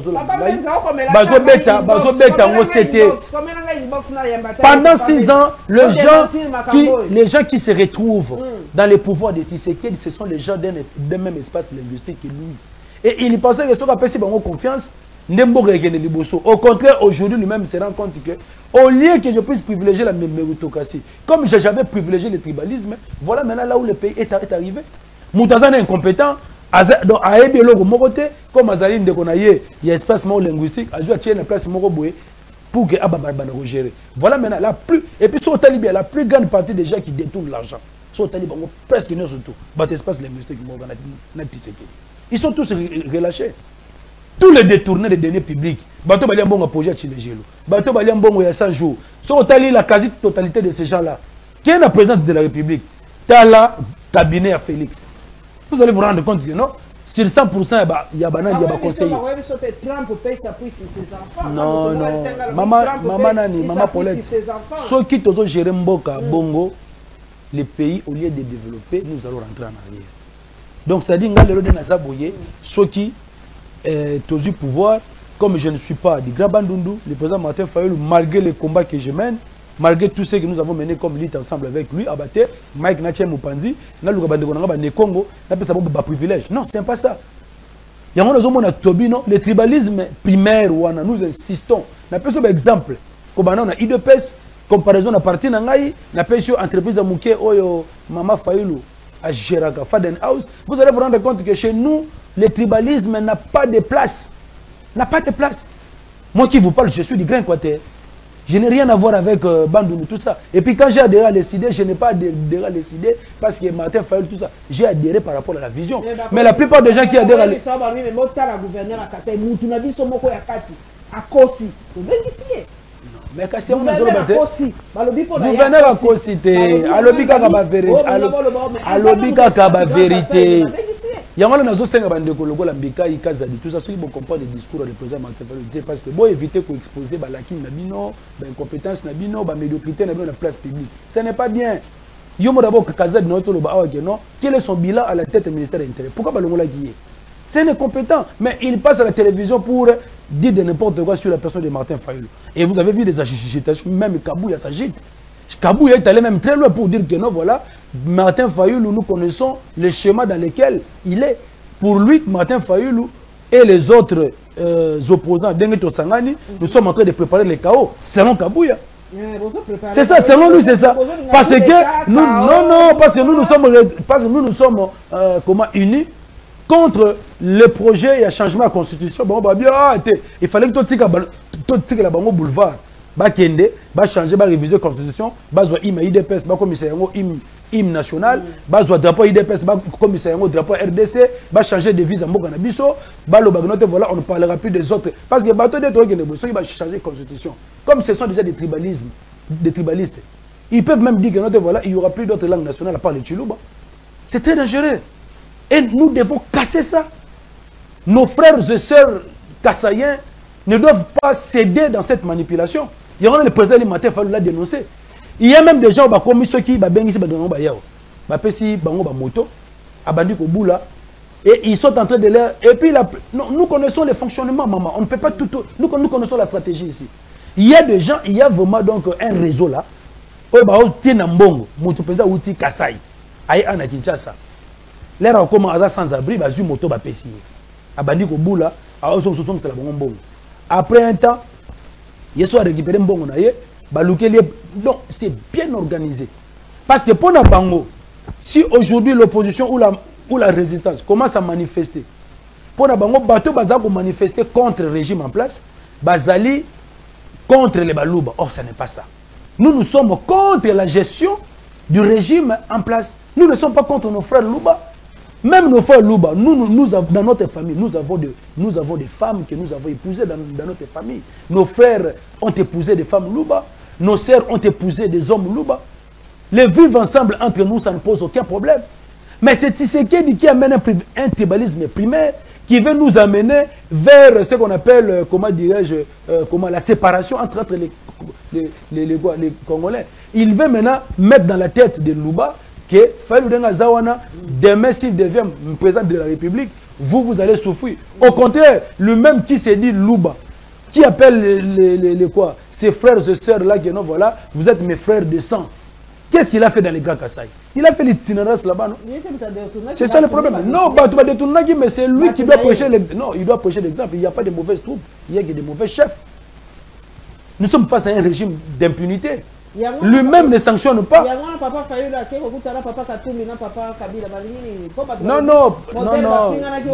pendant 6 ans, les gens qui se retrouvent dans les pouvoirs de Tshisekedi, ce sont les gens d'un même espace linguistique que lui. Et il pensait que ce qu'on appelle si bon confiance, au contraire, aujourd'hui, lui-même se rend compte que, au lieu que je puisse privilégier la méritocratie, comme j'avais privilégié le tribalisme, voilà maintenant là où le pays est arrivé. Moutazan est incompétent. Donc, à Ebiolo, comme Azaline de Konaye, il y a espace linguistique, à Zouatier, la place Moroboé, pour que Ababarbana gère. Voilà maintenant la plus. Et puis, sur Talibé, la plus grande partie des gens qui détournent l'argent. Sur Talibé, presque non surtout. Espace linguistique, ils sont tous relâchés. Tous les détournés des deniers publics. Bato Baliambongo a posé à Chilejelo. Bato Baliambongo il y a 100 jours. Sur Talibé, la quasi-totalité de ces gens-là. Qui est la présidente de la République? Tala, cabinet à Félix. Vous allez vous rendre compte que non, sur 100%, il y a des conseillers. Non, non. Maman Paulette, ceux qui ont géré Mboka, Bongo, les pays, au lieu de développer, nous allons rentrer en arrière. Donc, c'est-à-dire que ceux qui ont eu pouvoir, comme je ne suis pas du Grand Bandundu, le président Martin Fayoulou, malgré les combats que je mène, malgré tout ce que nous avons mené comme lutte ensemble avec lui, Abaté, Mike Natchem Mupanzi, Congo, n'a privilège. Non, c'est pas ça. Il y a le tribalisme primaire, nous insistons. N'a pas un exemple. Comme on a IDPS, comparaison à partir d'Angaï, n'a pas une entreprise à Mouké, Oyo, Mama Fayoulou, à Géraka, Fadenhouse. Vous allez vous rendre compte que chez nous, le tribalisme n'a pas de place. N'a pas de place. Moi qui vous parle, je suis du Grand Équateur. Je n'ai rien à voir avec Bandounou, tout ça. Et puis quand j'ai adhéré à les idées, je n'ai pas adhéré à les idées parce que Martin Fayoulou, tout ça. J'ai adhéré par rapport à la vision. Mais la plupart des gens qui adhèrent à les Mais kasi on a zolo bate. Gouverneur a cité. Alobika ka ba vérité. Alobika ka ba vérité. Yango na zo senga bande ko lokola mbika ikazadi tout ça ceux qui vont comprendre le discours du président Martin Fayulu parce que bon éviter qu'on exposer ba lakine na bino, ba incompétence na bino, ba médiocrité na bino na place publique. Ce n'est pas bien. Yomo d'abord Kazadi notre loba awa que non, quel est son bilan à la tête du ministère de l'Intérieur? Pourquoi ba longola qui est? C'est incompétent, mais il passe à la télévision pour dire de n'importe quoi sur la personne de Martin Fayulu. Et vous avez vu des agitations, même Kabouya s'agite. Kabouya est allé même très loin pour dire que non, voilà, Martin Fayulu, nous connaissons le schéma dans lequel il est. Pour lui, Martin Fayulu et les autres opposants, Dengeto Sangani, nous sommes en train de préparer le chaos, selon Kabouya. C'est ça, selon lui, c'est ça. Parce que nous, non, parce que nous sommes comment, unis contre le projet et le changement de la constitution. Bon, bah, bien, il fallait que tout tique la bango boulevard. Bah, kende, bah, changer, bah, réviser la constitution, bah, soit IDPS, bah, commissaire, hymne national, bah, soit drapeau IDPS, bah, commissaire, drapeau RDC, bah, changer de vise en Boganabiso, bah, le bagnote, voilà, on ne parlera plus des autres. Parce que, bah, tout des trucs, ils vont changer la constitution. Comme ce sont déjà des tribalismes, des tribalistes. Ils peuvent même dire que, voilà, il n'y aura plus d'autres langues nationales à part le Chiluba. C'est très dangereux. Et nous devons casser ça. Nos frères et sœurs kassaïens ne doivent pas céder dans cette manipulation. Il y aura le président Martin Fayulu l'a dénoncé. Il y a même des gens qui ont commis ceux qui ont moto, et ils sont en train de leur... Et puis, nous connaissons les fonctionnements, maman. On ne peut pas tout... Nous connaissons la stratégie ici. Il y a des gens, il y a vraiment donc un réseau là. L'air a commencé sans abri, bazu moto ba pesi. Abandi ko bula, a oso so c'est la bongo. Après un temps, yeso a récupéré mbongo na ye, ba lukeli. Donc c'est bien organisé. Parce que pour na bango, si aujourd'hui l'opposition ou la résistance commence à manifester, pour na bango bateau baza ko manifester contre le régime en place, bazali contre les balouba. Or ça n'est pas ça. Nous sommes contre la gestion du régime en place. Nous ne sommes pas contre nos frères Louba. Même nos frères Louba, nous avons, dans notre famille, nous avons des femmes que nous avons épousées dans notre famille. Nos frères ont épousé des femmes Louba. Nos sœurs ont épousé des hommes Louba. Les vivre ensemble entre nous, ça ne pose aucun problème. Mais c'est Tshisekedi qui amène un tribalisme primaire qui veut nous amener vers ce qu'on appelle, comment dirais-je, la séparation entre les Congolais. Il veut maintenant mettre dans la tête de Louba que Fayulu Denga Zawana, demain s'il devient président de la République, vous allez souffrir. Au contraire, lui-même qui s'est dit Louba, qui appelle ses frères et sœurs là, qui non, voilà, vous êtes mes frères de sang. Qu'est-ce qu'il a fait dans les Grands Kassai? Il a fait l'itinérance là-bas, non? C'est ça le problème. Non, mais c'est lui qui doit prêcher l'exemple. Non, il doit prêcher l'exemple. Il n'y a pas de mauvaises troupes, il y a que des mauvais chefs. Nous sommes face à un régime d'impunité. Lui-même ne sanctionne pas. Non.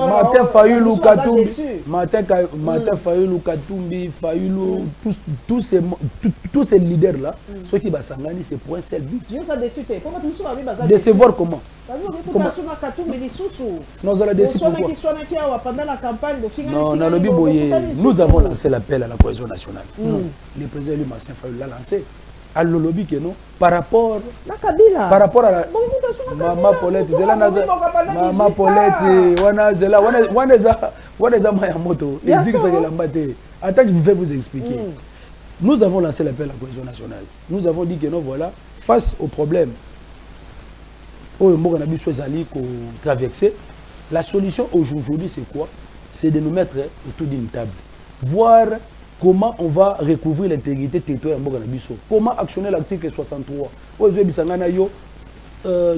Martin Fayulu, Katumbi, Martin Fayulu, Katumbi, Fayulu, tous ces leaders-là, ceux qui Basangani, c'est pour un seul but. Décevoir comment? Nous allons décider pourquoi. Non, nous avons lancé l'appel à la cohésion nationale. Le président Martin Fayulu l'a lancé. À l'olobi que non par rapport à la Maman Paulette Maman Paulette wana maya moto attends je vais vous expliquer. Nous avons lancé l'appel à la cohésion nationale. Nous avons dit que non, voilà, face au problème la solution aujourd'hui c'est quoi? C'est de nous mettre autour d'une table, voir comment on va recouvrir l'intégrité territoriale de Mboganabiso. Comment actionner l'article 63.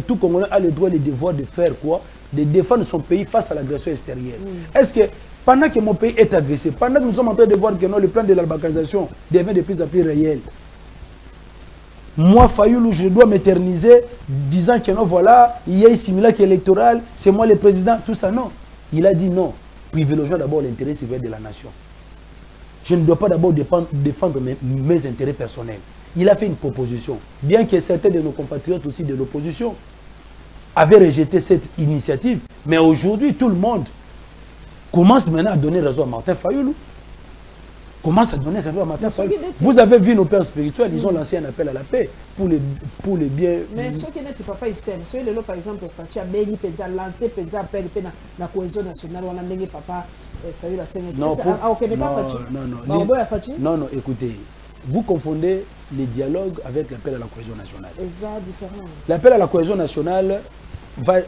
Tout Congolais a le droit et le devoir de faire quoi? De défendre son pays face à l'agression extérieure. Est-ce que pendant que mon pays est agressé, pendant que nous sommes en train de voir que non, le plan de l'albanisation devient de plus en plus réel, moi, Fayulu, je dois m'éterniser disant que non, voilà, il y a un simulacre électoral, c'est moi le président, tout ça, non. Il a dit non, privilégions d'abord l'intérêt civil de la nation. Je ne dois pas d'abord défendre mes intérêts personnels. Il a fait une proposition. Bien que certains de nos compatriotes aussi de l'opposition avaient rejeté cette initiative. Mais aujourd'hui, tout le monde commence maintenant à donner raison à Martin Fayulu. commence à donner raison à Martin Fayulu. Vous avez vu nos pères spirituels, ils ont lancé un appel à la paix pour les biens. Mais ce qui n'est pas ici, ceux qui par exemple, Fatia Béni Pédia lancé Pédia appel la cohésion nationale, on a donné papa Fayulu la Sénégal. Non, non, écoutez, vous confondez les dialogues avec l'appel à la cohésion nationale. C'est différent. L'appel à la cohésion nationale va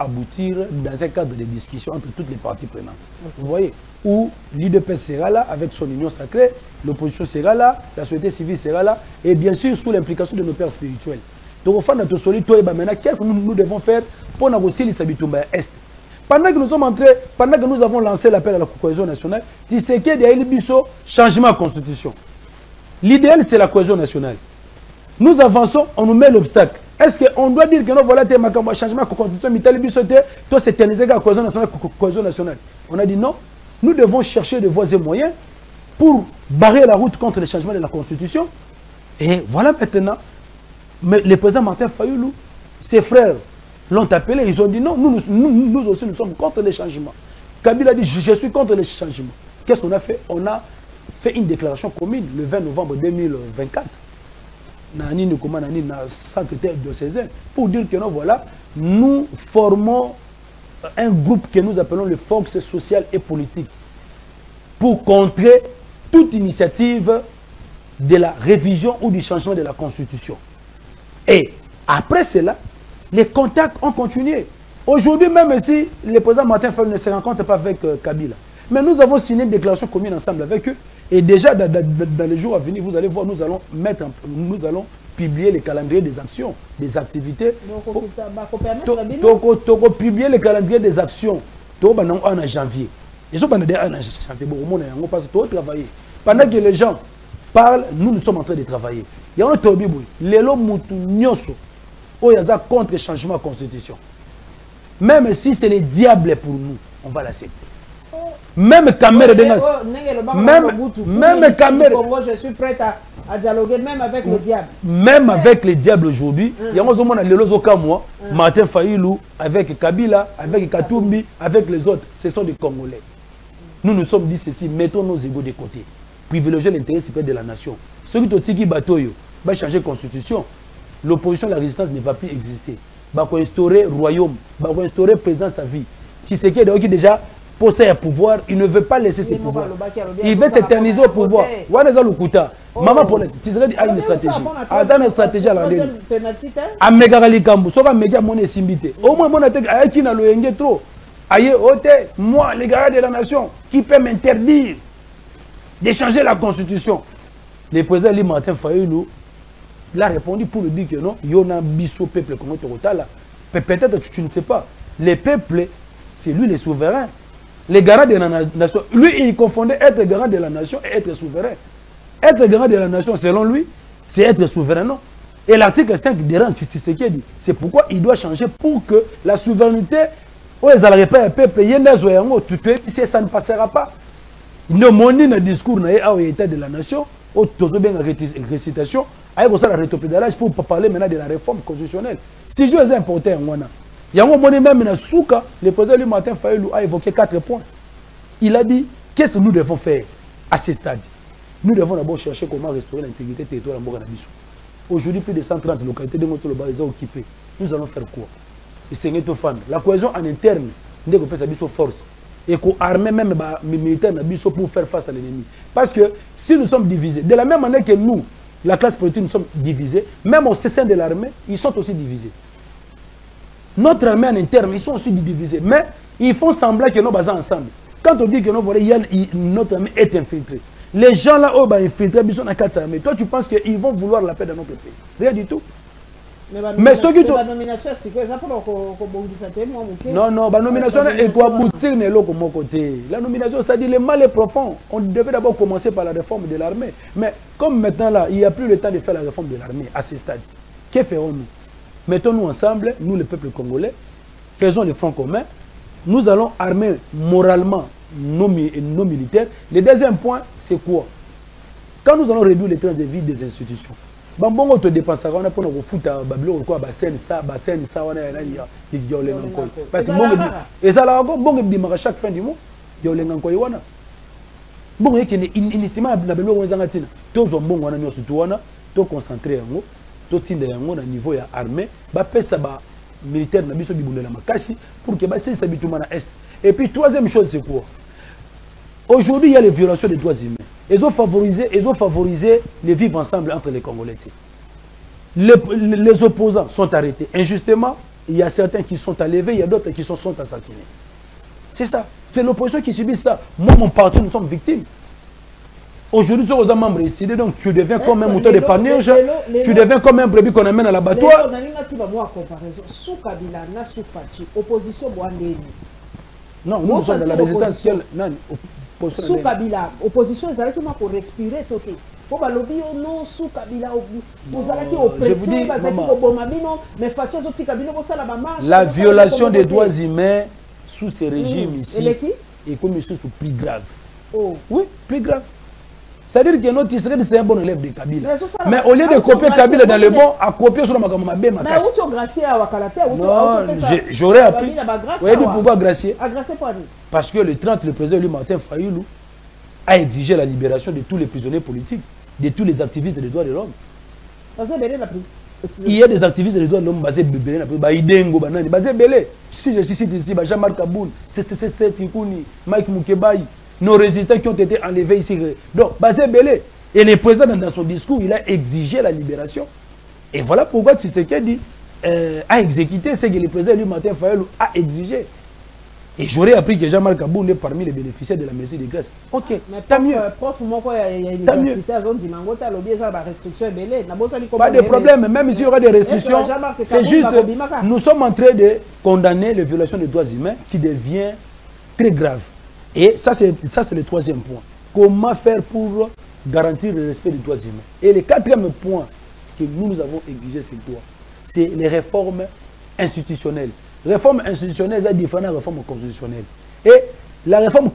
aboutir dans un cadre de discussion entre toutes les parties prenantes. Vous voyez, où l'IDPS sera là avec son union sacrée, l'opposition sera là, la société civile sera là, et bien sûr sous l'implication de nos pères spirituels. Donc au fond de notre solitude, maintenant, qu'est-ce que nous devons faire pour négocier les habitants Est? Pendant que nous sommes entrés, pendant que nous avons lancé l'appel à la cohésion nationale, tu sais qu'il y a eu changement de constitution. L'idéal, c'est la cohésion nationale. Nous avançons, on nous met l'obstacle. Est-ce qu'on doit dire que non, voilà, tu as changement de constitution, mais tu as c'est la cohésion nationale. On a dit non, nous devons chercher des voies et moyens pour barrer la route contre le changement de la constitution. Et voilà maintenant, mais le président Martin Fayulu, ses frères l'ont appelé, ils ont dit non, nous aussi nous sommes contre les changements. Kabila a dit je suis contre les changements. Qu'est-ce qu'on a fait? On a fait une déclaration commune le 20 novembre 2024. Pour dire que non, voilà, nous formons un groupe que nous appelons les forces sociales et politiques pour contrer toute initiative de la révision ou du changement de la constitution. Et après cela, les contacts ont continué. Aujourd'hui, même si le président Martin Fayulu ne se rencontre pas avec Kabila, mais nous avons signé une déclaration commune ensemble avec eux. Et déjà, dans les jours à venir, vous allez voir, nous allons publier les calendriers des actions, des activités. Publier les calendriers des actions. En janvier. Ils sont en janvier. Parce que travailler. Pendant que les gens parlent, nous sommes en train de travailler. Il y a un tobi boy. Lelo mutu nyoso. Oh, il y a contre le changement de la constitution. Même si c'est le diable pour nous, on va l'accepter. Même caméra de même caméra. Je suis prête à dialoguer même avec le diable. Même avec le diable aujourd'hui, il y a un moment où Martin Fayulu, avec Kabila, avec Katumbi, avec les autres, ce sont des Congolais. Nous nous sommes dit ceci, mettons nos égos de côté. Privilégier l'intérêt supérieur de la nation. Ceux qui ont dit Batoyo va changer la constitution, l'opposition, la résistance ne va plus exister. Il va instaurer royaume, il va instaurer président sa vie. Tshisekedi qui déjà possède un pouvoir, il ne veut pas laisser ses pouvoirs. Il veut s'éterniser au pouvoir. Maman Paulette, Tshisekedi a une stratégie. Il a une stratégie à la ligne. A Megarali Kambu, sauf à Mega Moné Simbité. Au moins, mon attaque a qui n'a le trop. Aïe, moi, les gars de la nation, qui peut m'interdire de changer la constitution? Le président Martin Fayulu l'a répondu pour lui dire que non, il y a un bisso peuple comme là. Peut-être que tu ne sais pas. Le peuple, c'est lui le souverain. Les garants de la nation. Lui, il confondait être garant de la nation et être souverain. Être garant de la nation, selon lui, c'est être souverain, non? Et l'article 5 dérange Tshisekedi. C'est pourquoi il doit changer pour que la souveraineté, où ils n'allaient pas un peuple, ça ne passera pas. Il ne monnaie le discours à l'état de la nation, au bien la récitation, avec la rétropédalage pour parler maintenant de la réforme constitutionnelle. Si je est important, il y a un moment même dans Souka, le président Martin Fayulu a évoqué 4 points. Il a dit, qu'est-ce que nous devons faire à ce stade? Nous devons d'abord chercher comment restaurer l'intégrité territoriale de Mboganabiso. Aujourd'hui, plus de 130 localités de Montoloba sont occupées. Nous allons faire quoi? Et c'est la cohésion en interne, nous devons faire force. Et qu'on arme même les militaires pour faire face à l'ennemi. Parce que si nous sommes divisés, de la même manière que nous, la classe politique, nous sommes divisés, même au sein de l'armée, ils sont aussi divisés. Notre armée en interne, ils sont aussi divisés. Mais ils font semblant que nous sommes ensemble. Quand on dit que notre armée est infiltrée, les gens là où infiltrés, ils sont dans 4 armées. Toi, tu penses qu'ils vont vouloir la paix dans notre pays? Rien du tout. Mais ceux qui ont... Non, la nomination est quoi aboutir de l'autre côté. La nomination, c'est-à-dire le mal est profond. On devait d'abord commencer par la réforme de l'armée. Mais comme maintenant là, il n'y a plus le temps de faire la réforme de l'armée à ce stade, que ferons-nous? Mettons-nous ensemble, nous le peuple congolais, faisons le front commun. Nous allons armer moralement nos militaires. Le deuxième point, c'est quoi? Quand nous allons réduire les trains de vie des institutions, Bambongo te dépensera, on a pour nous foutre à Babylone, quoi, bassin, ça, on a parce que et ça là, bon, chaque fin du mois, il y a les bon et que initialement na belo wenzanga tina tous on bon wana nyoso tuwana to concentrer yango to tinda yango na niveau ya armée ba pesa ba militaire na biso bibundela makasi pour que ba c'est ça bituma na est. Et puis troisième chose c'est quoi? Aujourd'hui il y a les violations des droits humains. Ils ont favorisé les vivre ensemble entre les Congolais. Les opposants sont arrêtés injustement, il y a certains qui sont enlevés, il y a d'autres qui sont assassinés. C'est ça. C'est l'opposition qui subit ça. Moi, mon parti, nous sommes victimes. Aujourd'hui, aux membres ici, donc tu deviens comme un mouton de panurge, tu deviens comme un brebis qu'on amène à l'abattoir. Sous Kabila, sous Fachi, opposition Boandeni. Non, nous sommes dans la résistance. Sous Kabila, opposition, ils arrêtent pour respirer. Pour le lobby, non, sous Kabila, vous allez oppresser, la violation des droits humains sous ces régimes ici est comme sous plus grave. Oh. Oui, plus grave. C'est-à-dire que notre Israël, c'est un bon élève de Kabila. Mais au lieu de copier Kabila dans le bon, à copier sur le Makamama B. Mais où tu as gracié à Wakalate? Non, j'aurais appris. Vous voyez pourquoi gracier? Parce que le 30, le président lui, Martin Fayoulou, a exigé la libération de tous les prisonniers politiques, de tous les activistes des droits de l'homme. Il y a des activistes des droits de l'homme basés Bébélé, Baïdengo, Banani, basés Bélé. Si je cite ici, Jean-Marc Kaboun, CCC Trikouni, Mike Moukebaï, nos résistants qui ont été enlevés ici. Donc, basé Bélé. Et le président, dans son discours, il a exigé la libération. Et voilà pourquoi Tshisekedi a exécuté ce que le président lui, Martin Fayoulou, a exigé. Et j'aurais appris que Jean-Marc Kaboun est parmi les bénéficiaires de la merci de grâce. Ok, tant mieux. Pas de problème, même s'il y aura des restrictions, c'est juste, nous sommes en train de condamner les violations des droits humains qui devient très grave. Et ça, c'est le troisième point. Comment faire pour garantir le respect des droits humains? Et le quatrième point que nous avons exigé, c'est quoi? C'est les réformes institutionnelles. Réforme institutionnelle, c'est différent de la réforme constitutionnelle. Et la réforme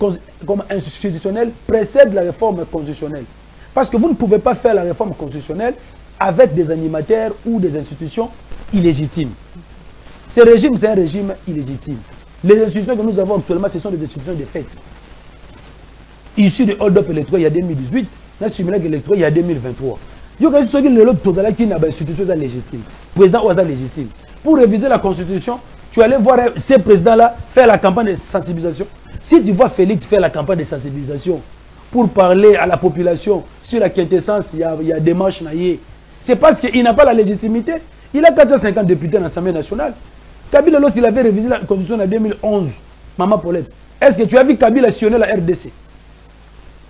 institutionnelle précède la réforme constitutionnelle. Parce que vous ne pouvez pas faire la réforme constitutionnelle avec des animateurs ou des institutions illégitimes. Ce régime, c'est un régime illégitime. Les institutions que nous avons actuellement, ce sont des institutions de fait. Issues de hold-up électoral il y a 2018, dans le simulacre électoral il y a 2023. Il y a des institutions qui n'ont pas d'institutions légitimes. Président ou légitime. Pour réviser la constitution, tu allais voir ces présidents-là faire la campagne de sensibilisation. Si tu vois Félix faire la campagne de sensibilisation pour parler à la population sur la quintessence, il y a des marches naïées, c'est parce qu'il n'a pas la légitimité. Il a 450 députés dans l'Assemblée nationale. Kabila, lorsqu'il avait révisé la constitution en 2011, Maman Paulette, est-ce que tu as vu Kabila sillonner la RDC?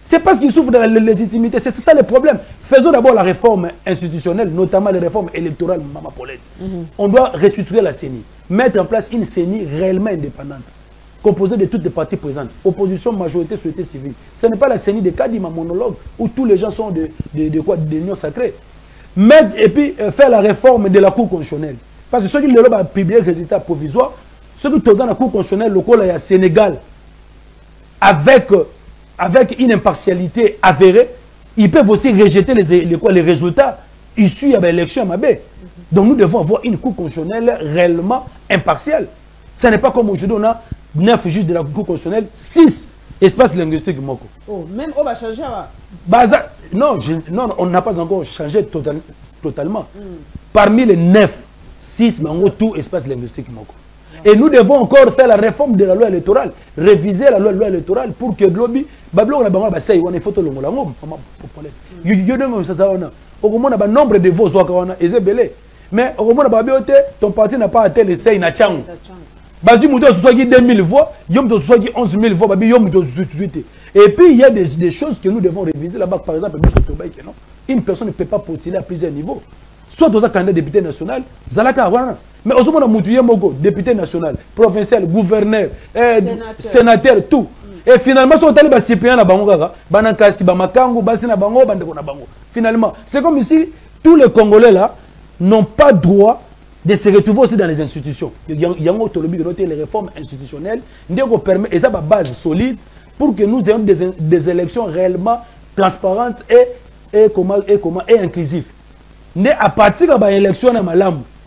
C'est parce qu'il souffre de la légitimité. C'est ça le problème. Faisons d'abord la réforme institutionnelle, notamment les réformes électorales, Maman Paulette. On doit restructurer la CENI, mettre en place une CENI réellement indépendante, composée de toutes les parties présentes, opposition, majorité, société civile. Ce n'est pas la CENI de Kadima monologue où tous les gens sont de l'union sacrée. Mettre et puis faire la réforme de la Cour constitutionnelle. Parce que ceux qui ont publié le résultat provisoire, ceux qui sont dans la Cour constitutionnelle locale à Sénégal, avec une impartialité avérée, ils peuvent aussi rejeter les résultats issus de l'élection à Mabé. Donc nous devons avoir une Cour constitutionnelle réellement impartiale. Ce n'est pas comme aujourd'hui, on a 9 juges de la Cour constitutionnelle, 6 espaces linguistiques. Oh, même on va changer. Non, on n'a pas encore changé totalement. Parmi les 9, 6, tout espace linguistique. Et nous devons encore faire la réforme de la loi électorale, réviser la loi électorale pour que Globi, Bablo, on a une photo de le nombre de voix, mais au moment où ton parti n'a pas atteint les seuils, il y a 2000 voix, il y a 11 000 voix. Et puis il y a des choses que nous devons réviser là-bas. Par exemple, une personne ne peut pas postuler à plusieurs niveaux. Soit dans un candidat député national, mais au moment où député national, provincial, gouverneur, sénateur, tout. Et finalement, finalement, c'est comme si tous les Congolais là n'ont pas droit de se retrouver aussi dans les institutions. Il y a les réformes institutionnelles, et ça une base solide pour que nous ayons des élections réellement transparentes et inclusives. À partir de l'élection,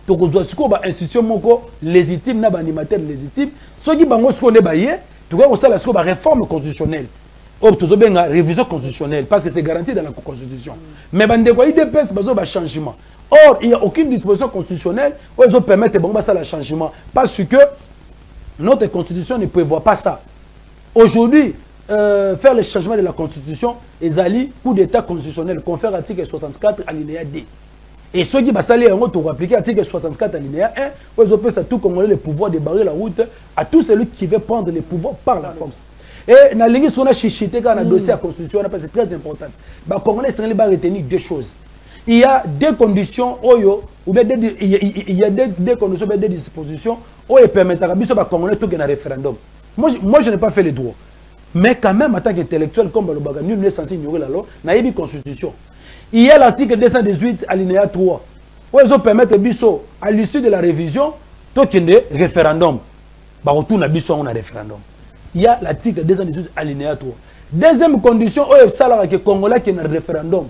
donc on doit avoir une institution légitime, un animateur légitime. Ceux qui ont une réforme constitutionnelle. une révision constitutionnelle, parce que c'est garanti dans la Constitution. Mais il y a des changements. Or, il n'y a aucune disposition constitutionnelle où ils permettent de changement. Parce que notre Constitution ne prévoit pas ça. Aujourd'hui, faire le changement de la Constitution, les alliés, coup d'État constitutionnel, confère l'article 64 alinéa D. Et ceux qui vont s'allier pour appliquer l'article 64 alinéa 1, où ils ont à tout Congolais le pouvoir de barrer la route à tout celui qui veut prendre le pouvoir par la force. Et dans l'église, on a chichité quand on a dossier à la Constitution, c'est très important. Les Congolais vont retenir deux choses. Il y a des conditions, ou bien il y a des conditions, des dispositions, où ils permettent à les Congolais de un référendum. Moi, je n'ai pas fait les droits. Mais quand même, en tant qu'intellectuel, comme le Baga, nul n'est censé ignorer la loi, il y a une constitution. Il y a l'article 218, alinéa 3, où ils permettent à l'issue de la révision, de un référendum. Retour à un référendum. Il y a l'article 218, alinéa 3. Deuxième condition, où les Congolais qui ont un référendum.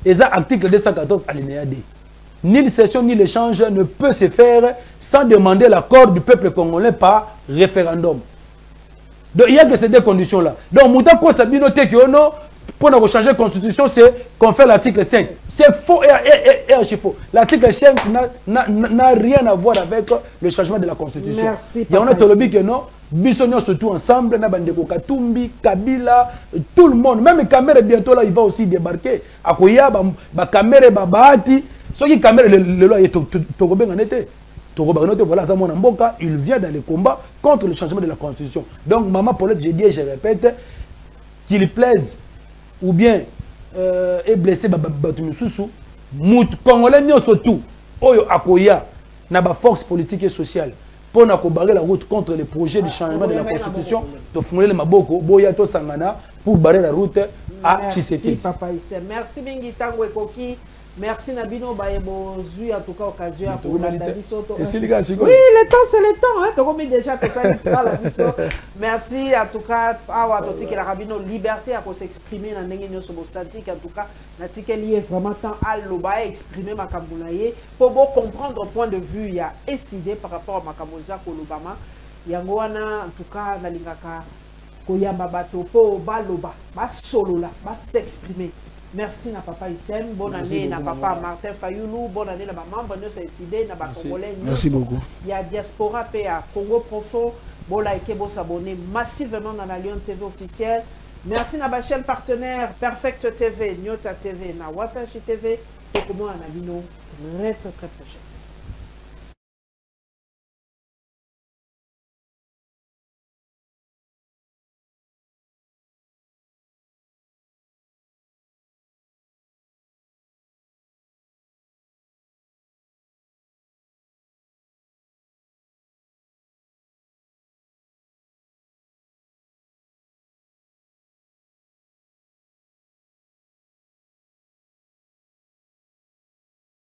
Et ça, article 214, alinéa D. Ni la session ni l'échange ne peut se faire sans demander l'accord du peuple congolais par référendum. Donc il n'y a que ces deux conditions-là. Donc, Mouta Sabino Tekiono, pour changer la constitution, c'est qu'on fait l'article 5. C'est faux et archi-faux. L'article 5 n'a rien à voir avec le changement de la constitution. Merci. Il y a un autre lobby que non. Bissonio surtout ensemble, Nabandeko Katumbi, Kabila, tout le monde. Même Kamere bientôt là, il va aussi débarquer. Akoya, Kamere, Babati. Ceux qui Kamere, le loi est Togoben en été. Voilà, il vient dans les combats contre le changement de la constitution. Donc, Maman Paulette, j'ai dit et je répète, qu'il plaise ou bien est blessé, Congolais, surtout, Oyo Akoya, n'a pas force politique et sociale. Pour barrer la route contre les projets de changement de la constitution, de fonder le Maboko, Boya to Sangana, pour barrer la route à Tshisekedi. Merci Papa Issem. Merci Bengi Tango Ekoki. Merci Nabino Bayebo Zui en tout cas occasion pour la Bisoto. Oui, le temps c'est le temps hein. Tu déjà que ça la Bisoto. Merci en tout cas à Toti la Rabino liberté à s'exprimer dans l'engagement sobostatique en tout cas Natike lié vraiment temps à l'oba exprimer ma kamboulaye pour comprendre point de vue il y a décidé par rapport à ma kamoza kolobama yangoana en tout cas na lingaka koyamba bato po baloba ba solo là ba s'exprimer. Merci na papa Issem, bonne année na papa Martin Fayoulou, bonne année na maman, bonne année na Congolais. Merci beaucoup. Il y a diaspora PA, Congo profond, bon like bon s'abonner massivement dans la Lyon TV officielle. Merci na ma chaîne partenaire Perfect TV, Nyota TV, na Wafashi TV, et comment on a vu très très prochain.